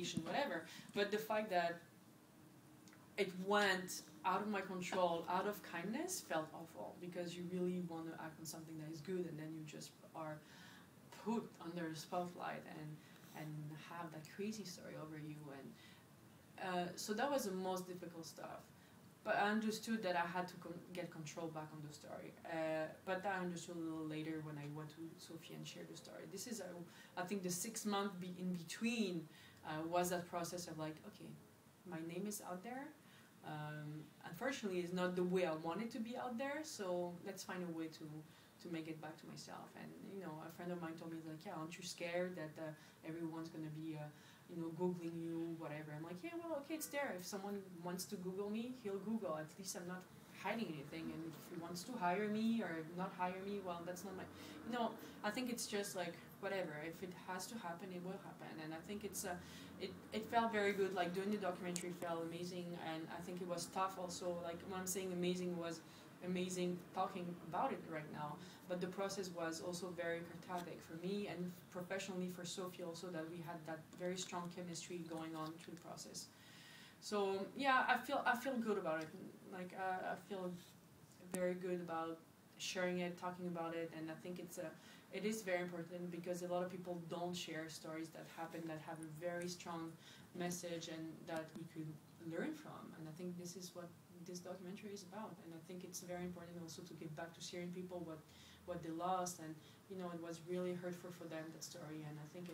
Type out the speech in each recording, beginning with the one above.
vacation, whatever. But the fact that it went out of my control, out of kindness, felt awful, because you really want to act on something that is good, and then you just are put under a spotlight and have that crazy story over you. And so that was the most difficult stuff. But I understood that I had to get control back on the story. But I understood a little later when I went to Sophie and shared the story. This is, I think, the 6 months in between was that process of like, okay, my name is out there. Unfortunately, it's not the way I want it to be out there. So let's find a way to make it back to myself. And you know, a friend of mine told me, like, yeah, aren't you scared that everyone's gonna be you know, Googling you, whatever. I'm like, yeah, well, okay, it's there. If someone wants to Google me, he'll Google. At least I'm not hiding anything. And if he wants to hire me or not hire me, well, that's not my... You know, I think it's just like, whatever. If it has to happen, it will happen. And I think it's... It felt very good. Like, doing the documentary felt amazing. And I think it was tough also. Like, when I'm saying amazing was amazing talking about it right now. But the process was also very cathartic for me and professionally for Sophie also, that we had that very strong chemistry going on through the process. So yeah, I feel good about it. Like I feel very good about sharing it, talking about it, and I think it is very important, because a lot of people don't share stories that happen that have a very strong message and that we could learn from. And I think this is what this documentary is about. And I think it's very important also to give back to Syrian people what they lost, and you know, it was really hurtful for them, that story. And I think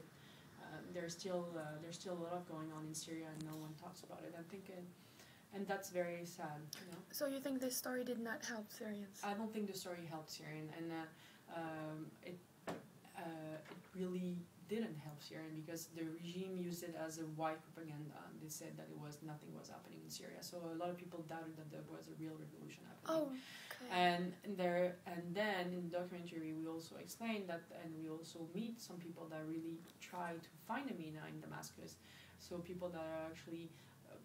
there's still a lot of going on in Syria, and no one talks about it. I think and that's very sad, you know. So you think this story did not help Syrians? I don't think the story helped Syrian, and it really didn't help Syrian, because the regime used it as a white propaganda. They said that nothing was happening in Syria. So a lot of people doubted that there was a real revolution happening. Oh, okay. And then in the documentary we also explain that, and we also meet some people that really try to find a Mina in Damascus. So people that are actually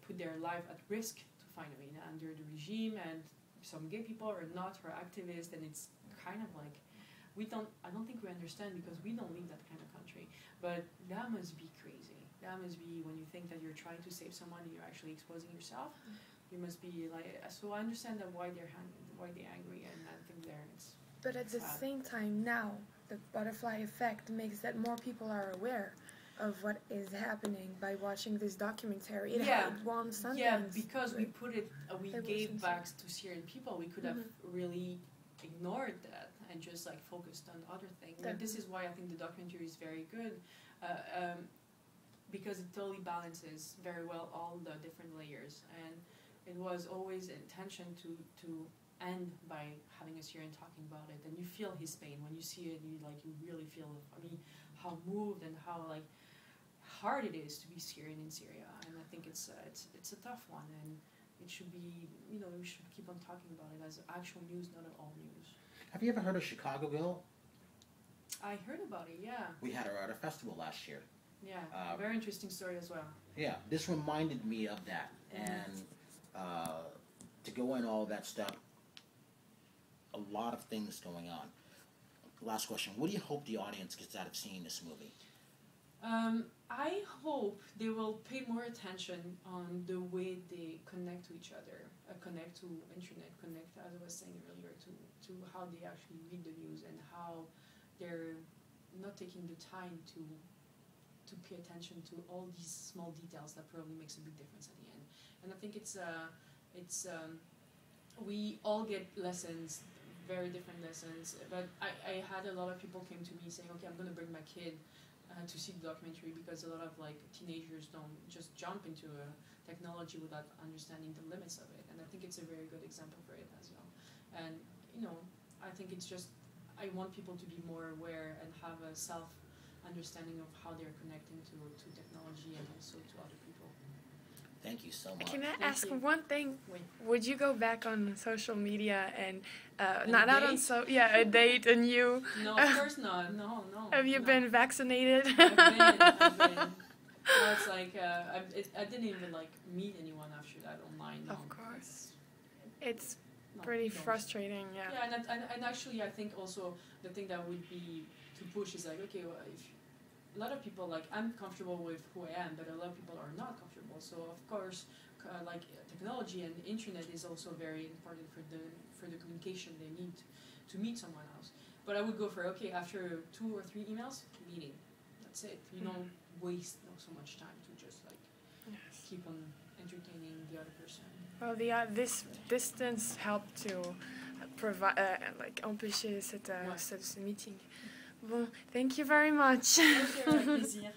put their life at risk to find a Mina under the regime, and some gay people are not, or activists, and it's kind of like, I don't think we understand, because we don't live that kind of country. But that must be crazy. That must be, when you think that you're trying to save someone and you're actually exposing yourself. You must be like, so I understand that why they're angry, and I think it's But at the same time now, the butterfly effect makes that more people are aware of what is happening by watching this documentary. It had won Sundance. Yeah, because we gave back to Syrian people. We could have really ignored that and just like focused on other things. But this is why I think the documentary is very good, because it totally balances very well all the different layers. And it was always intention to end by having a Syrian talking about it, and you feel his pain when you see it. You really feel, I mean, how moved and how like hard it is to be Syrian in Syria. And I think it's a tough one, and it should be, you know, we should keep on talking about it as actual news, not all news. Have you ever heard of Chicagoville? I heard about it, yeah. We had her at a festival last year. Yeah, very interesting story as well. Yeah, this reminded me of that. And to go in all that stuff, a lot of things going on. Last question, what do you hope the audience gets out of seeing this movie? I hope they will pay more attention on the way they connect to each other, connect to internet, connect, as I was saying earlier, to how they actually read the news, and how they're not taking the time to pay attention to all these small details that probably makes a big difference at the end. And I think we all get lessons, very different lessons, but I had a lot of people came to me saying, okay, I'm going to bring my kid to see the documentary, because a lot of like teenagers don't just jump into a technology without understanding the limits of it. And I think it's a very good example for it as well. And you know, I think it's just, I want people to be more aware and have a self-understanding of how they're connecting to technology and also to other people. Thank you so much. Can I ask one thing? Wait. Would you go back on social media and a date, and you? No, of course not. No. Have you been vaccinated? I've been. No, it's like I didn't even like meet anyone after that online. No. Of course, it's pretty frustrating. Yeah. Yeah, and actually, I think also the thing that would be to push is like, okay, well, a lot of people, like, I'm comfortable with who I am, but a lot of people are not comfortable. So of course, like, technology and the internet is also very important for the communication they need to meet someone else. But I would go for, okay, after 2 or 3 emails, meeting. That's it. You don't waste so much time to just, like, keep on entertaining the other person. Well, this distance helped to like, empêcher ce meeting. Bon, thank you very much. Okay, avec plaisir.